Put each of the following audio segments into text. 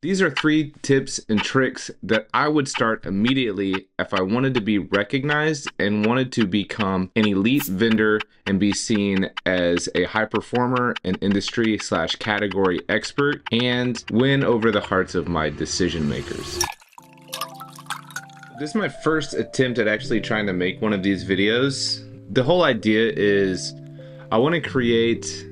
These are 3 tips and tricks that I would start immediately if I wanted to be recognized and wanted to become an elite vendor and be seen as a high performer, an industry/category expert, and win over the hearts of my decision makers. This is my first attempt at actually trying to make one of these videos. The whole idea is I want to create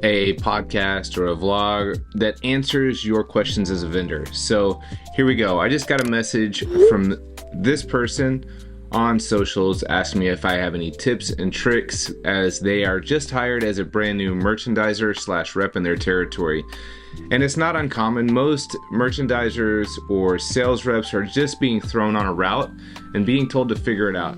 a podcast or a vlog that answers your questions as a vendor. So here we go. I just got a message from this person on socials asking me if I have any tips and tricks, as they are just hired as a brand new merchandiser/rep in their territory. And it's not uncommon. Most merchandisers or sales reps are just being thrown on a route and being told to figure it out.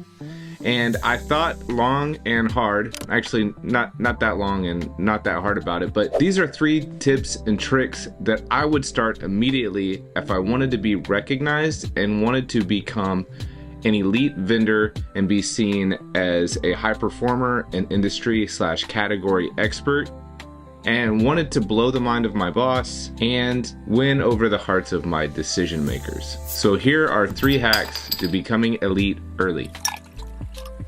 And I thought long and hard, actually not that long and not that hard about it, but these are 3 tips and tricks that I would start immediately if I wanted to be recognized and wanted to become an elite vendor and be seen as a high performer, an industry/category expert, and wanted to blow the mind of my boss and win over the hearts of my decision makers. So here are 3 hacks to becoming elite early.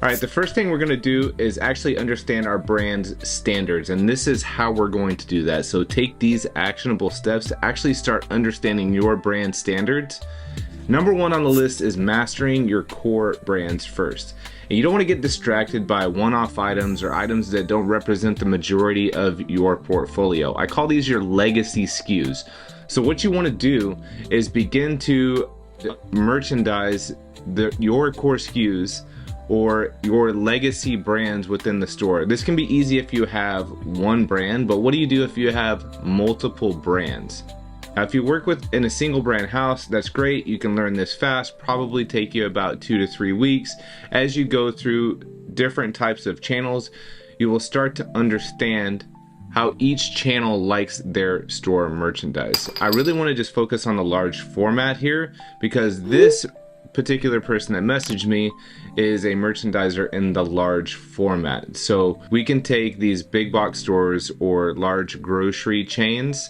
All right, the first thing we're gonna do is actually understand our brand's standards, and this is how we're going to do that. So take these actionable steps to actually start understanding your brand standards. Number 1 on the list is mastering your core brands first. And you don't want to get distracted by one-off items or items that don't represent the majority of your portfolio. I call these your legacy SKUs. So what you want to do is begin to merchandise your core SKUs or your legacy brands within the store. This can be easy if you have one brand, but what do you do if you have multiple brands? Now, if you work in a single brand house, that's great. You can learn this fast, probably take you about 2 to 3 weeks. As you go through different types of channels, you will start to understand how each channel likes their store merchandise. I really want to just focus on the large format here, because this particular person that messaged me is a merchandiser in the large format. So we can take these big box stores or large grocery chains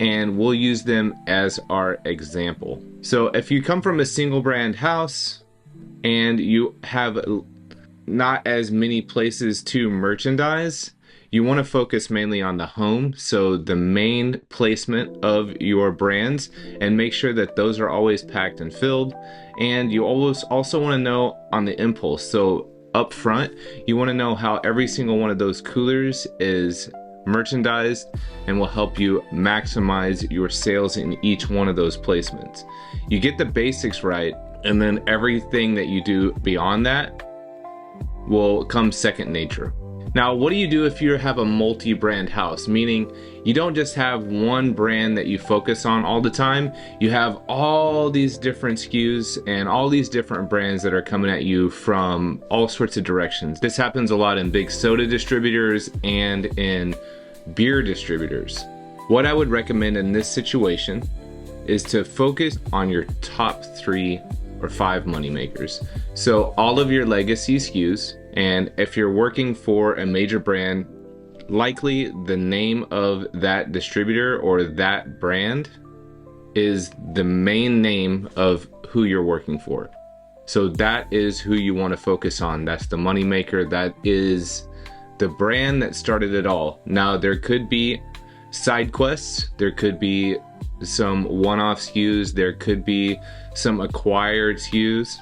and we'll use them as our example. So if you come from a single brand house and you have not as many places to merchandise, you want to focus mainly on the home, so the main placement of your brands, and make sure that those are always packed and filled. And you always also want to know on the impulse. So up front, you want to know how every single one of those coolers is merchandised, and will help you maximize your sales in each one of those placements. You get the basics right, and then everything that you do beyond that will come second nature. Now, what do you do if you have a multi-brand house? Meaning you don't just have one brand that you focus on all the time. You have all these different SKUs and all these different brands that are coming at you from all sorts of directions. This happens a lot in big soda distributors and in beer distributors. What I would recommend in this situation is to focus on your top 3 or 5 moneymakers. So all of your legacy SKUs, and if you're working for a major brand, likely the name of that distributor or that brand is the main name of who you're working for. So that is who you want to focus on. That's the moneymaker. That is the brand that started it all. Now, there could be side quests. There could be some one-off SKUs. There could be some acquired SKUs.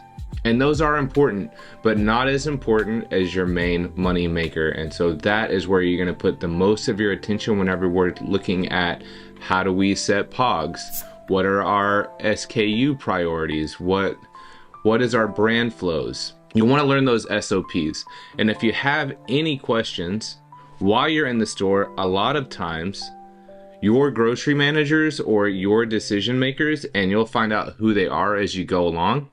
And those are important, but not as important as your main money maker. And so that is where you're going to put the most of your attention whenever we're looking at how do we set POGs? What are our SKU priorities? What is our brand flows? You want to learn those SOPs. And if you have any questions while you're in the store, a lot of times your grocery managers or your decision makers, and you'll find out who they are as you go along,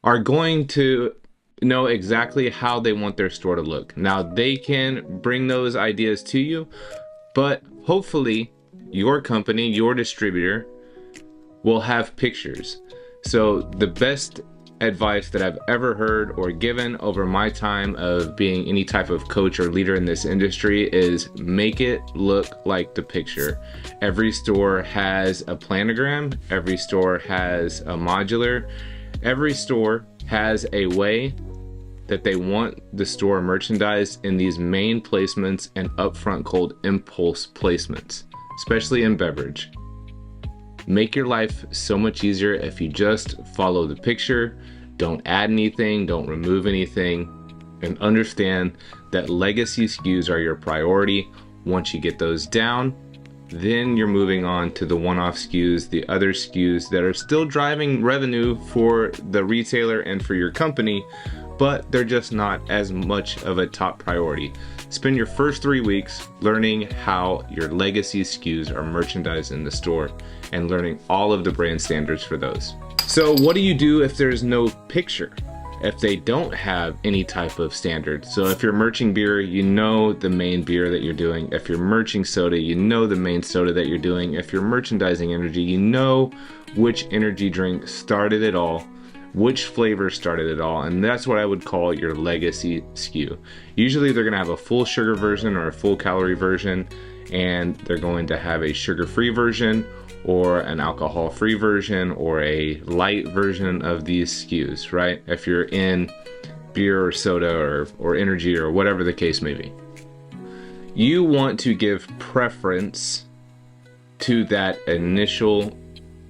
are going to know exactly how they want their store to look. Now, they can bring those ideas to you, but hopefully your company, your distributor, will have pictures. So the best advice that I've ever heard or given over my time of being any type of coach or leader in this industry is make it look like the picture. Every store has a planogram, every store has a modular, every store has a way that they want the store merchandised in these main placements and upfront called impulse placements, especially in beverage. Make your life so much easier if you just follow the picture, don't add anything, don't remove anything, and understand that legacy SKUs are your priority. Once you get those down, then you're moving on to the one-off SKUs, the other SKUs that are still driving revenue for the retailer and for your company, but they're just not as much of a top priority. Spend your first 3 weeks learning how your legacy SKUs are merchandised in the store and learning all of the brand standards for those. So what do you do if there's no picture? If they don't have any type of standard? So if you're merching beer, you know the main beer that you're doing. If you're merching soda, you know the main soda that you're doing. If you're merchandising energy, you know which energy drink started it all, which flavor started it all, and that's what I would call your legacy SKU. Usually they're gonna have a full sugar version or a full calorie version, and they're going to have a sugar-free version or an alcohol-free version or a light version of these SKUs, right? If you're in beer or soda or energy or whatever the case may be. You want to give preference to that initial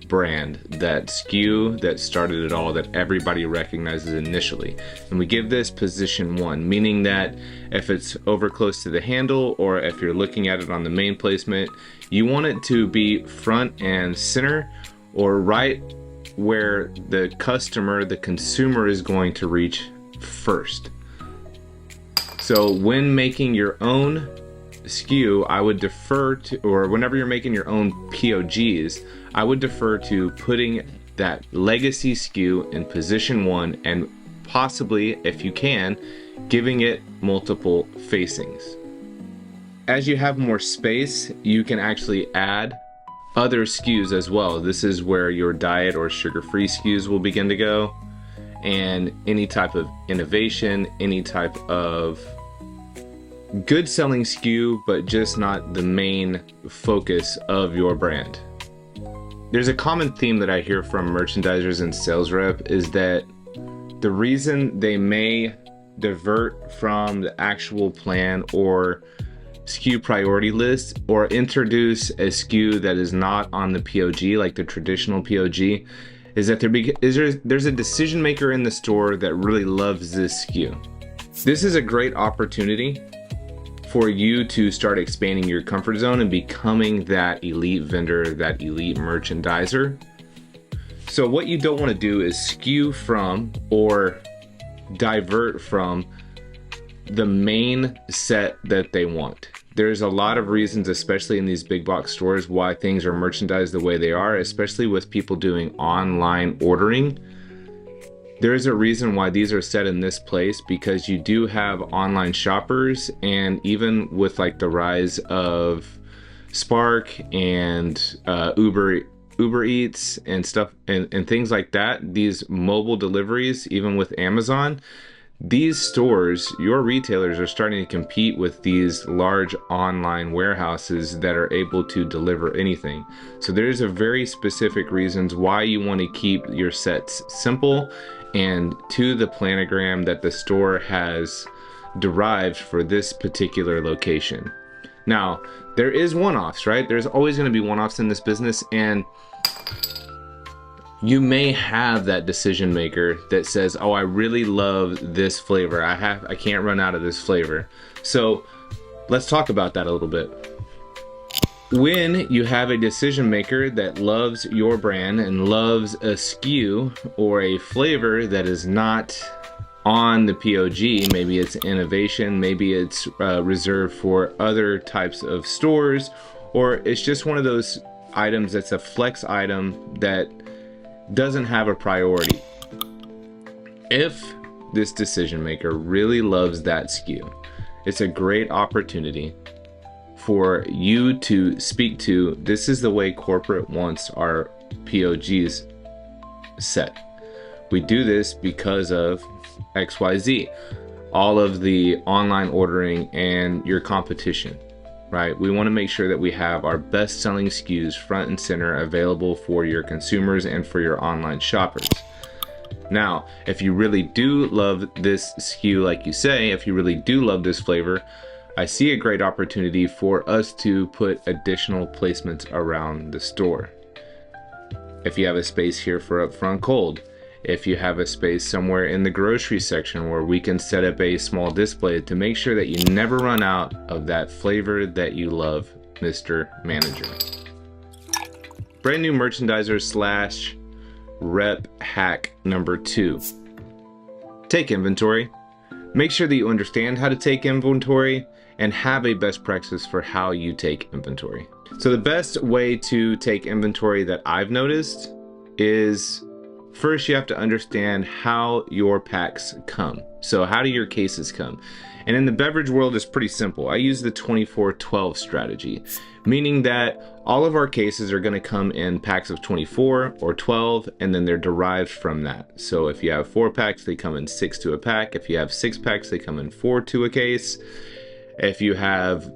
brand, that SKU that started it all, that everybody recognizes initially. And we give this position 1, meaning that if it's over close to the handle or if you're looking at it on the main placement, you want it to be front and center or right where the customer, the consumer is going to reach first. So when making your own SKU, I would defer to, or whenever you're making your own POGs, I would defer to putting that legacy SKU in position 1 and possibly, if you can, giving it multiple facings. As you have more space, you can actually add other SKUs as well. This is where your diet or sugar-free SKUs will begin to go, and any type of innovation, any type of good selling SKU, but just not the main focus of your brand. There's a common theme that I hear from merchandisers and sales rep is that the reason they may divert from the actual plan or SKU priority list or introduce a SKU that is not on the POG, like the traditional POG, is that there's a decision maker in the store that really loves this SKU. This is a great opportunity for you to start expanding your comfort zone and becoming that elite vendor, that elite merchandiser. So what you don't want to do is skew from or divert from the main set that they want. There's a lot of reasons, especially in these big box stores, why things are merchandised the way they are, especially with people doing online ordering. There is a reason why these are set in this place, because you do have online shoppers, and even with like the rise of Spark and Uber Eats and stuff and things like that, these mobile deliveries, even with Amazon, these stores, your retailers, are starting to compete with these large online warehouses that are able to deliver anything. So there's a very specific reasons why you want to keep your sets simple and to the planogram that the store has derived for this particular location. Now, there is one-offs, right? There's always going to be one-offs in this business, and you may have that decision maker that says, oh, I really love this flavor. I can't run out of this flavor. So let's talk about that a little bit. When you have a decision maker that loves your brand and loves a SKU or a flavor that is not on the POG, maybe it's innovation, maybe it's reserved for other types of stores, or it's just one of those items that's a flex item that doesn't have a priority. If this decision maker really loves that SKU, it's a great opportunity for you to speak to, this is the way corporate wants our POGs set. We do this because of XYZ, all of the online ordering and your competition, right? We want to make sure that we have our best selling SKUs front and center available for your consumers and for your online shoppers. Now, if you really do love this SKU, like you say, if you really do love this flavor, I see a great opportunity for us to put additional placements around the store. If you have a space here for upfront cold, if you have a space somewhere in the grocery section where we can set up a small display to make sure that you never run out of that flavor that you love, Mr. Manager. Brand new merchandiser / rep hack number 2. Take inventory. Make sure that you understand how to take inventory and have a best practice for how you take inventory. So the best way to take inventory that I've noticed is, first you have to understand how your packs come. So how do your cases come? And in the beverage world, it's pretty simple. I use the 24-12 strategy, meaning that all of our cases are going to come in packs of 24 or 12, and then they're derived from that. So if you have 4 packs, they come in 6 to a pack. If you have 6 packs, they come in 4 to a case. If you have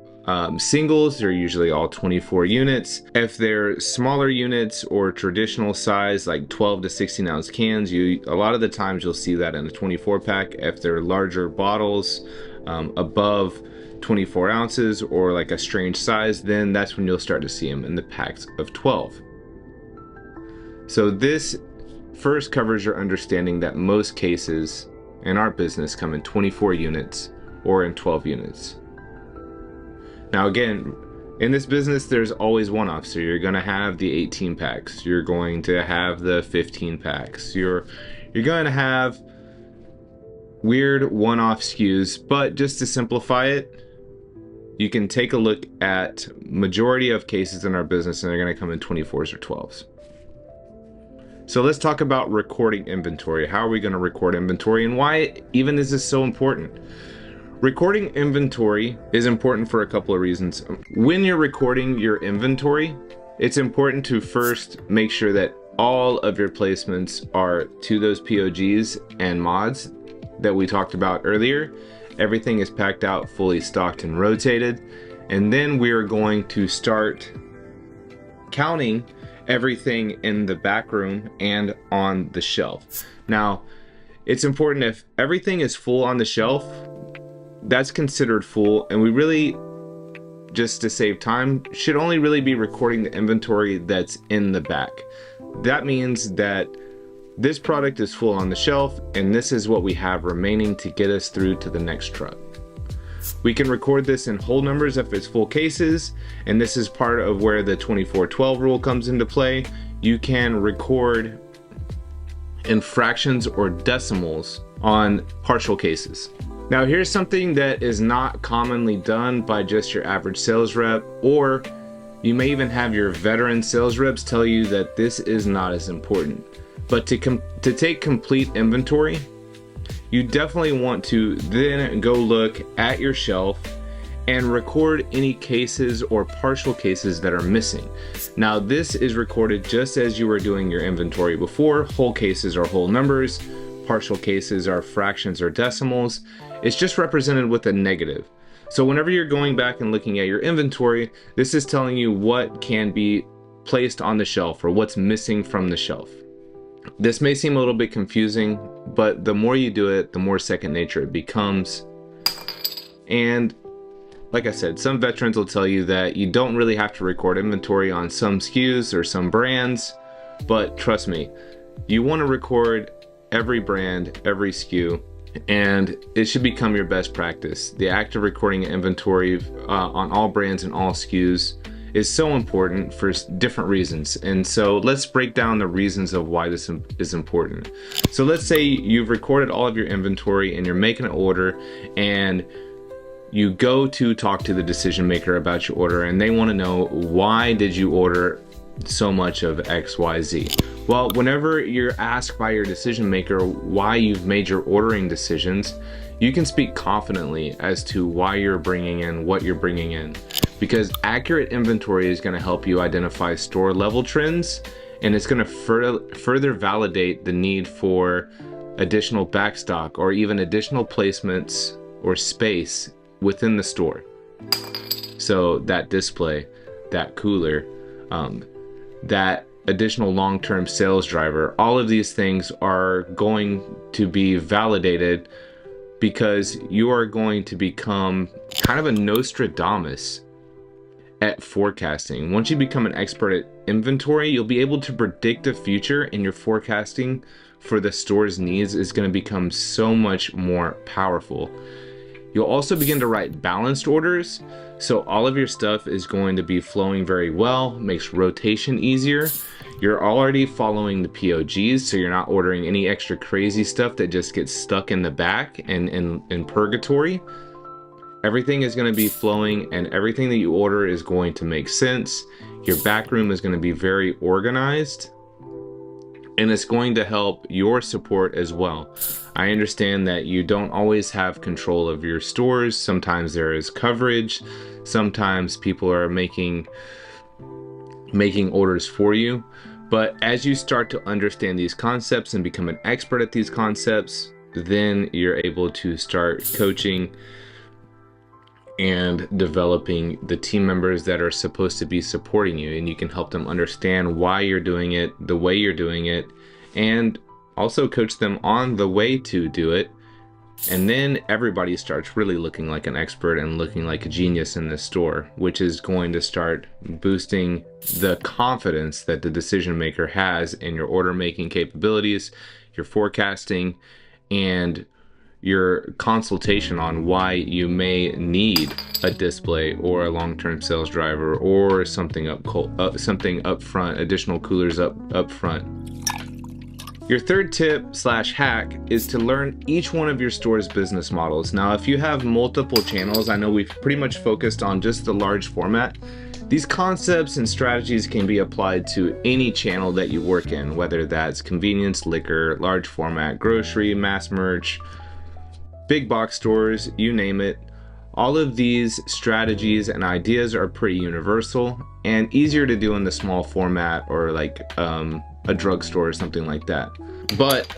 singles, they're usually all 24 units. If they're smaller units or traditional size, like 12 to 16 ounce cans, a lot of the times you'll see that in a 24 pack. If they're larger bottles, above 24 ounces or like a strange size, then that's when you'll start to see them in the packs of 12. So this first covers your understanding that most cases in our business come in 24 units or in 12 units. Now again, in this business, there's always one-offs. So you're gonna have the 18 packs. You're going to have the 15 packs. You're going to have weird one-off SKUs, but just to simplify it, you can take a look at majority of cases in our business and they're gonna come in 24s or 12s. So let's talk about recording inventory. How are we gonna record inventory and why even is this so important? Recording inventory is important for a couple of reasons. When you're recording your inventory, it's important to first make sure that all of your placements are to those POGs and mods that we talked about earlier. Everything is packed out, fully stocked and rotated. And then we are going to start counting everything in the back room and on the shelf. Now, it's important if everything is full on the shelf, that's considered full, and we really, just to save time, should only really be recording the inventory that's in the back. That means that this product is full on the shelf and this is what we have remaining to get us through to the next truck. We can record this in whole numbers if it's full cases, and this is part of where the 24-12 rule comes into play. You can record in fractions or decimals on partial cases. Now here's something that is not commonly done by just your average sales rep, or you may even have your veteran sales reps tell you that this is not as important. But to take complete inventory, you definitely want to then go look at your shelf and record any cases or partial cases that are missing. Now this is recorded just as you were doing your inventory before. Whole cases are whole numbers, partial cases are fractions or decimals. It's just represented with a negative. So whenever you're going back and looking at your inventory, this is telling you what can be placed on the shelf or what's missing from the shelf. This may seem a little bit confusing, but the more you do it, the more second nature it becomes. And like I said, some veterans will tell you that you don't really have to record inventory on some SKUs or some brands, but trust me, you want to record every brand, every SKU, and it should become your best practice. The act of recording inventory on all brands and all SKUs is so important for different reasons. And so let's break down the reasons of why this is important. So let's say you've recorded all of your inventory and you're making an order, and you go to talk to the decision maker about your order, and they want to know, why did you order so much of XYZ? Well, whenever you're asked by your decision maker why you've made your ordering decisions, you can speak confidently as to why you're bringing in what you're bringing in, because accurate inventory is going to help you identify store level trends and it's going to further validate the need for additional backstock or even additional placements or space within the store. So that display, that cooler, that additional long-term sales driver, all of these things are going to be validated because you are going to become kind of a Nostradamus at forecasting. Once you become an expert at inventory, you'll be able to predict the future, and your forecasting for the store's needs is going to become so much more powerful. You'll also begin to write balanced orders, so all of your stuff is going to be flowing very well, makes rotation easier. You're already following the POGs, so you're not ordering any extra crazy stuff that just gets stuck in the back and in purgatory. Everything is going to be flowing, and everything that you order is going to make sense. Your back room is going to be very organized, and it's going to help your support as well. I understand that you don't always have control of your stores. Sometimes there is coverage. Sometimes people are making orders for you. But as you start to understand these concepts and become an expert at these concepts, then you're able to start coaching and developing the team members that are supposed to be supporting you, and you can help them understand why you're doing it, the way you're doing it, and also coach them on the way to do it. And then everybody starts really looking like an expert and looking like a genius in this store, which is going to start boosting the confidence that the decision maker has in your order making capabilities, your forecasting, and your consultation on why you may need a display or a long-term sales driver or something up front, additional coolers up front. Your third tip / hack is to learn each one of your store's business models. Now, if you have multiple channels, I know we've pretty much focused on just the large format. These concepts and strategies can be applied to any channel that you work in, whether that's convenience, liquor, large format, grocery, mass merch, big box stores, you name it. All of these strategies and ideas are pretty universal and easier to do in the small format or like a drugstore or something like that. But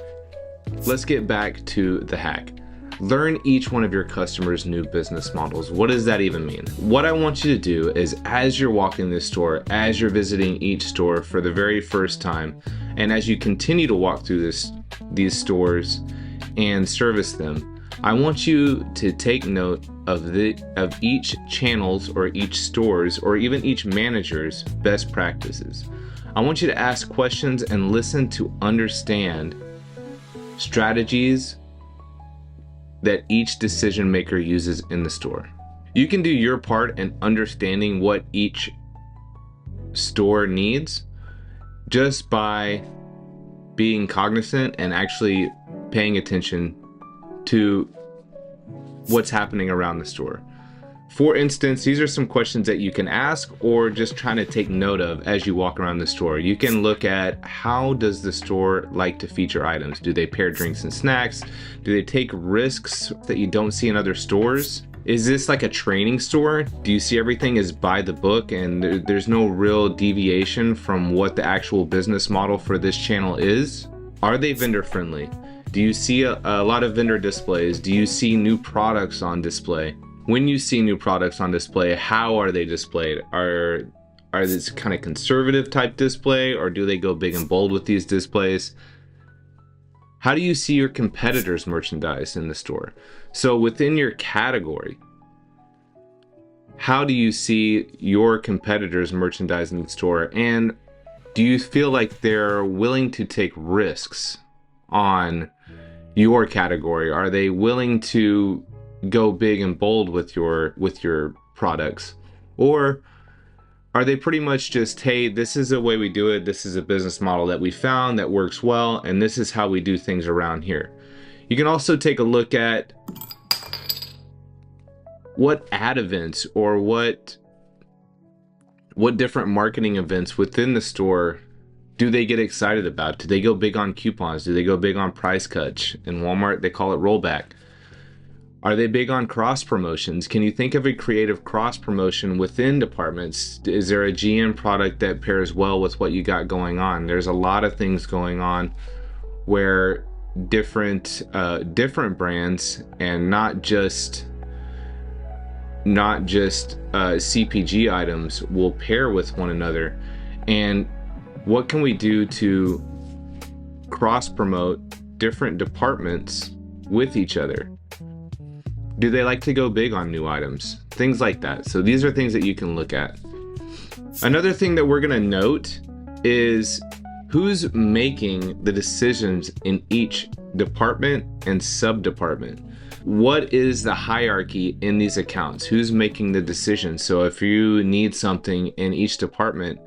let's get back to the hack. Learn each one of your customers' new business models. What does that even mean? What I want you to do is, as you're walking this store, as you're visiting each store for the very first time, and as you continue to walk through these stores and service them, I want you to take note of each channel's or each store's or even each manager's best practices. I want you to ask questions and listen to understand strategies that each decision maker uses in the store. You can do your part in understanding what each store needs just by being cognizant and actually paying attention to what's happening around the store. For instance, these are some questions that you can ask or just trying to take note of as you walk around the store. You can look at, how does the store like to feature items? Do they pair drinks and snacks? Do they take risks that you don't see in other stores? Is this like a training store? Do you see everything is by the book and there's no real deviation from what the actual business model for this channel is? Are they vendor friendly? Do you see a lot of vendor displays? Do you see new products on display? When you see new products on display, how are they displayed? Are this kind of conservative type display, or do they go big and bold with these displays? How do you see your competitors' merchandise in the store? So within your category, how do you see your competitors' merchandise in the store? And do you feel like they're willing to take risks on your category? Are they willing to go big and bold with your products? Or are they pretty much just, hey, this is the way we do it, this is a business model that we found that works well, and this is how we do things around here? You can also take a look at what ad events or what different marketing events within the store do they get excited about? Do they go big on coupons? Do they go big on price cuts? In Walmart, they call it rollback. Are they big on cross promotions? Can you think of a creative cross promotion within departments? Is there a GM product that pairs well with what you got going on? There's a lot of things going on where different brands, and not just CPG items, will pair with one another. And what can we do to cross promote different departments with each other? Do they like to go big on new items? Things like that. So these are things that you can look at. Another thing that we're going to note is who's making the decisions in each department and sub-department. What is the hierarchy in these accounts? Who's making the decisions? So if you need something in each department,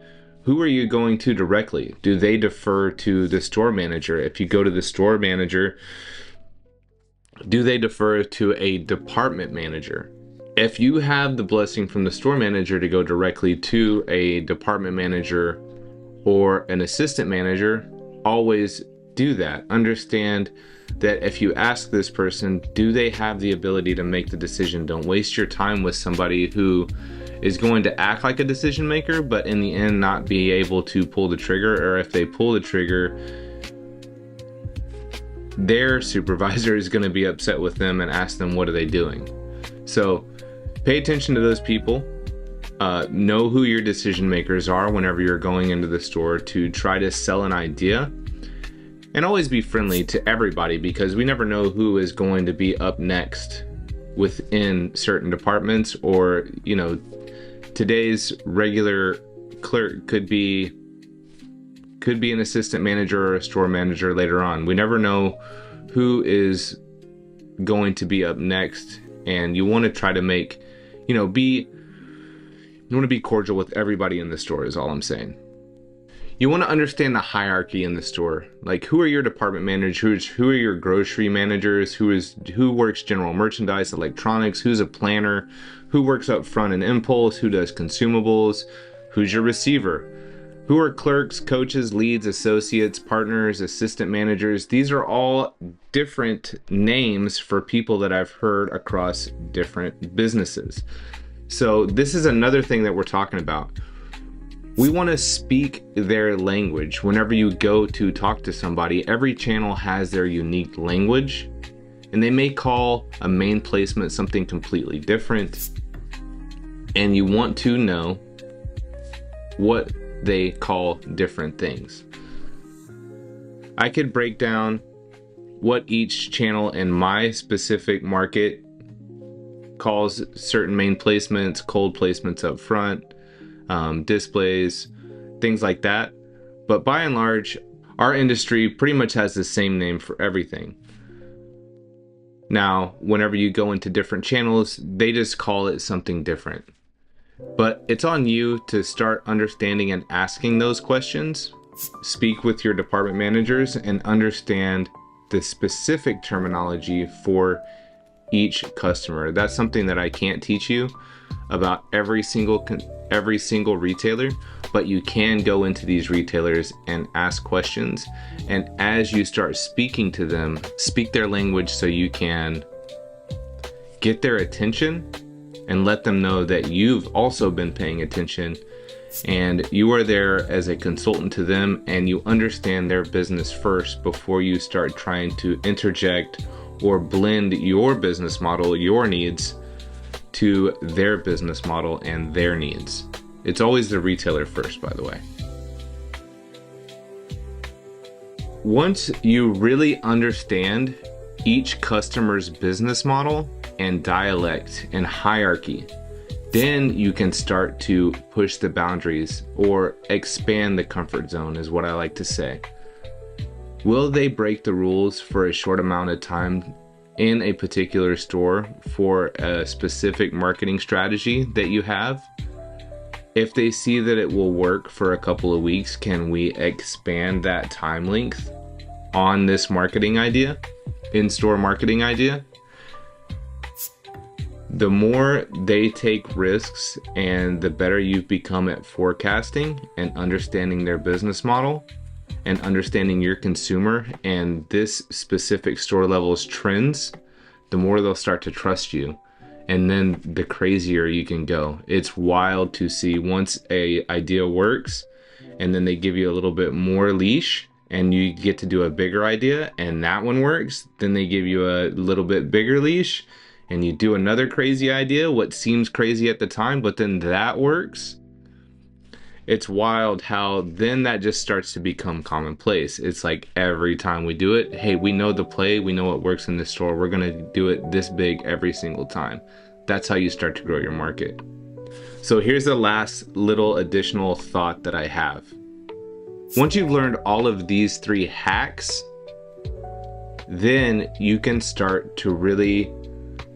who are you going to directly? Do they defer to the store manager? If you go to the store manager, do they defer to a department manager? If you have the blessing from the store manager to go directly to a department manager or an assistant manager, always do that. Understand that if you ask this person, do they have the ability to make the decision? Don't waste your time with somebody who is going to act like a decision maker, but in the end not be able to pull the trigger, or if they pull the trigger, their supervisor is going to be upset with them and ask them, what are they doing? So pay attention to those people. Know who your decision makers are whenever you're going into the store to try to sell an idea. And always be friendly to everybody, because we never know who is going to be up next within certain departments. Or, you know, today's regular clerk could be an assistant manager or a store manager later on. We never know who is going to be up next, and you want to try to make, you want to be cordial with everybody in the store is all I'm saying. You want to understand the hierarchy in the store. Like, who are your department managers? Who are your grocery managers? Who works general merchandise, electronics? Who's a planner? Who works up front and impulse? Who does consumables? Who's your receiver? Who are clerks, coaches, leads, associates, partners, assistant managers? These are all different names for people that I've heard across different businesses. So this is another thing that we're talking about. We want to speak their language. Whenever you go to talk to somebody, every channel has their unique language, and they may call a main placement something completely different. And you want to know what they call different things. I could break down what each channel in my specific market calls certain main placements, cold placements up front, displays, things like that. But by and large, our industry pretty much has the same name for everything. Now, whenever you go into different channels, they just call it something different. But it's on you to start understanding and asking those questions. Speak with your department managers and understand the specific terminology for each customer. That's something that I can't teach you about every single retailer, but you can go into these retailers and ask questions. And as you start speaking to them, speak their language so you can get their attention and let them know that you've also been paying attention and you are there as a consultant to them, and you understand their business first before you start trying to interject or blend your business model, your needs, to their business model and their needs. It's always the retailer first, by the way. Once you really understand each customer's business model and dialect and hierarchy, then you can start to push the boundaries or expand the comfort zone, is what I like to say. Will they break the rules for a short amount of time in a particular store for a specific marketing strategy that you have? If they see that it will work for a couple of weeks, can we expand that time length on this marketing idea, in-store marketing idea? The more they take risks and the better you've become at forecasting and understanding their business model and understanding your consumer and this specific store level's trends, the more they'll start to trust you. And then the crazier you can go. It's wild to see once a idea works and then they give you a little bit more leash and you get to do a bigger idea and that one works. Then they give you a little bit bigger leash and you do another crazy idea, what seems crazy at the time, but then that works. It's wild how then that just starts to become commonplace. It's like every time we do it, hey, we know the play, we know what works in this store, we're gonna do it this big every single time. That's how you start to grow your market. So here's the last little additional thought that I have. Once you've learned all of these 3 hacks, then you can start to really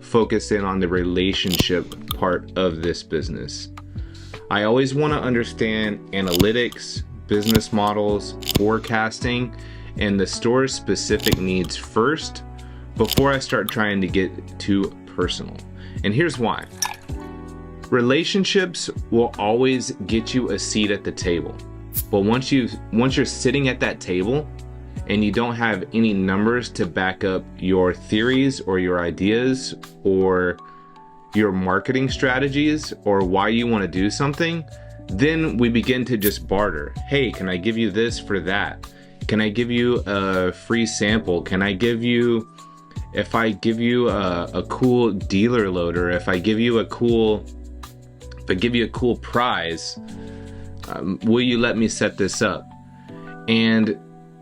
focus in on the relationship part of this business. I always want to understand analytics, business models, forecasting, and the store's specific needs first before I start trying to get too personal. And here's why. Relationships will always get you a seat at the table. But once you're sitting at that table and you don't have any numbers to back up your theories or your ideas or your marketing strategies or why you want to do something, then we begin to just barter. Hey, can I give you this for that? Can I give you a free sample? Can I give you, if I give you a cool dealer loader, if I give you a cool prize, will you let me set this up? And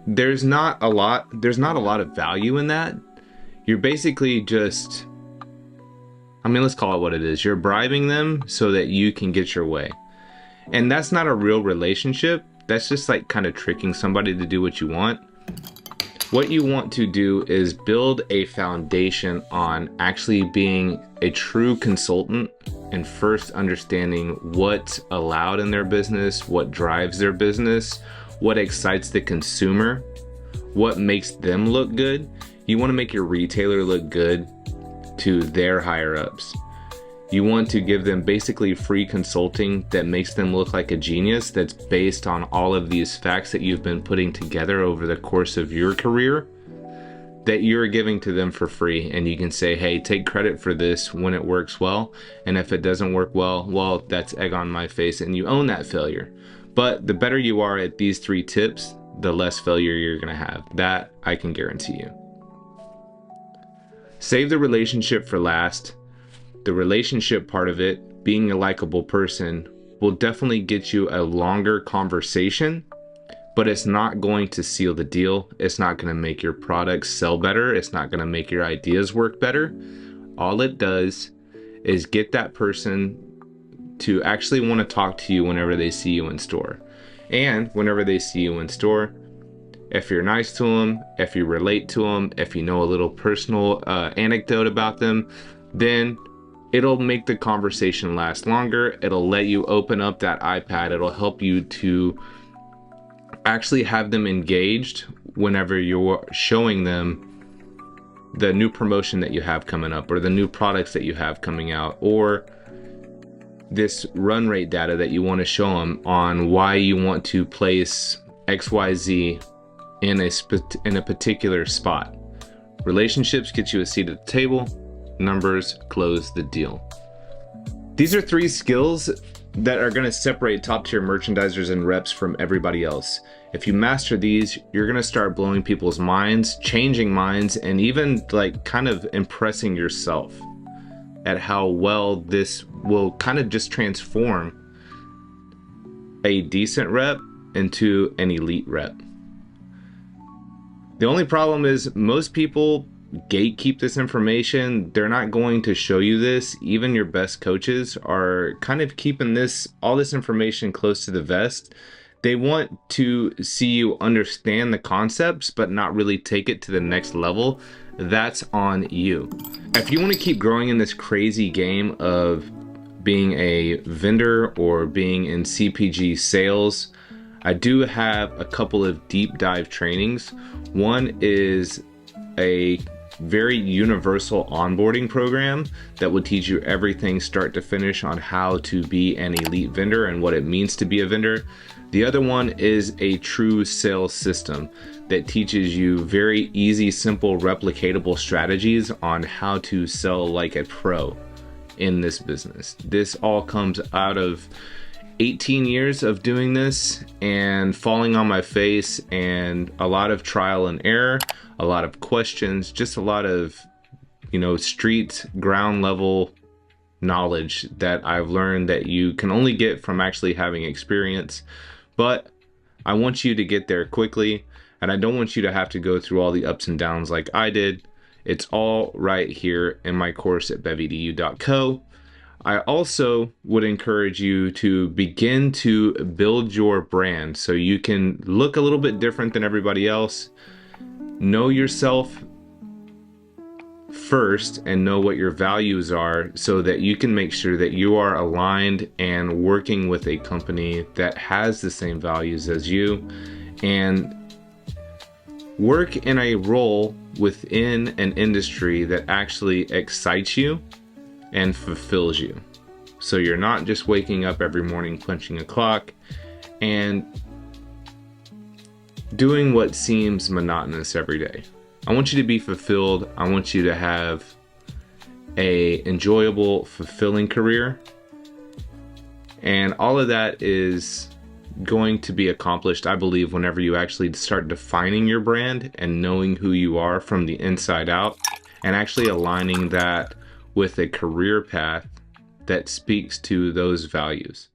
there's not a lot of value in that. You're basically just, let's call it what it is. You're bribing them so that you can get your way. And that's not a real relationship. That's just like kind of tricking somebody to do what you want. What you want to do is build a foundation on actually being a true consultant and first understanding what's allowed in their business, what drives their business, what excites the consumer, what makes them look good. You want to make your retailer look good to their higher ups. You want to give them basically free consulting that makes them look like a genius, that's based on all of these facts that you've been putting together over the course of your career that you're giving to them for free. And you can say, hey, take credit for this when it works well. And if it doesn't work well, that's egg on my face and you own that failure. But the better you are at these 3 tips, the less failure you're going to have. That I can guarantee you. Save the relationship for last. The relationship part of it, being a likable person, will definitely get you a longer conversation, but it's not going to seal the deal. It's not going to make your products sell better. It's not going to make your ideas work better. All it does is get that person to actually want to talk to you whenever they see you in store. And whenever they see you in store, if you're nice to them, if you relate to them, if you know a little personal anecdote about them, then it'll make the conversation last longer. It'll let you open up that iPad. It'll help you to actually have them engaged whenever you're showing them the new promotion that you have coming up or the new products that you have coming out or this run rate data that you want to show them on why you want to place XYZ in a particular spot. Relationships get you a seat at the table. Numbers close the deal. These are 3 skills that are going to separate top tier merchandisers and reps from everybody else. If you master these, you're going to start blowing people's minds, changing minds, and even like kind of impressing yourself at how well this will kind of just transform a decent rep into an elite rep. The only problem is most people gatekeep this information. They're not going to show you this. Even your best coaches are kind of keeping all this information close to the vest. They want to see you understand the concepts, but not really take it to the next level. That's on you. If you want to keep growing in this crazy game of being a vendor or being in CPG sales, I do have a couple of deep dive trainings. One is a very universal onboarding program that will teach you everything start to finish on how to be an elite vendor and what it means to be a vendor. The other one is a true sales system that teaches you very easy, simple, replicatable strategies on how to sell like a pro in this business. This all comes out of 18 years of doing this and falling on my face, and a lot of trial and error, a lot of questions, just a lot of, street ground level knowledge that I've learned that you can only get from actually having experience. But I want you to get there quickly, and I don't want you to have to go through all the ups and downs like I did. It's all right here in my course at bevedu.co. I also would encourage you to begin to build your brand so you can look a little bit different than everybody else. Know yourself first and know what your values are so that you can make sure that you are aligned and working with a company that has the same values as you, and work in a role within an industry that actually excites you and fulfills you. So you're not just waking up every morning punching a clock and doing what seems monotonous every day. I want you to be fulfilled. I want you to have a enjoyable, fulfilling career. And all of that is going to be accomplished, I believe, whenever you actually start defining your brand and knowing who you are from the inside out, and actually aligning that with a career path that speaks to those values.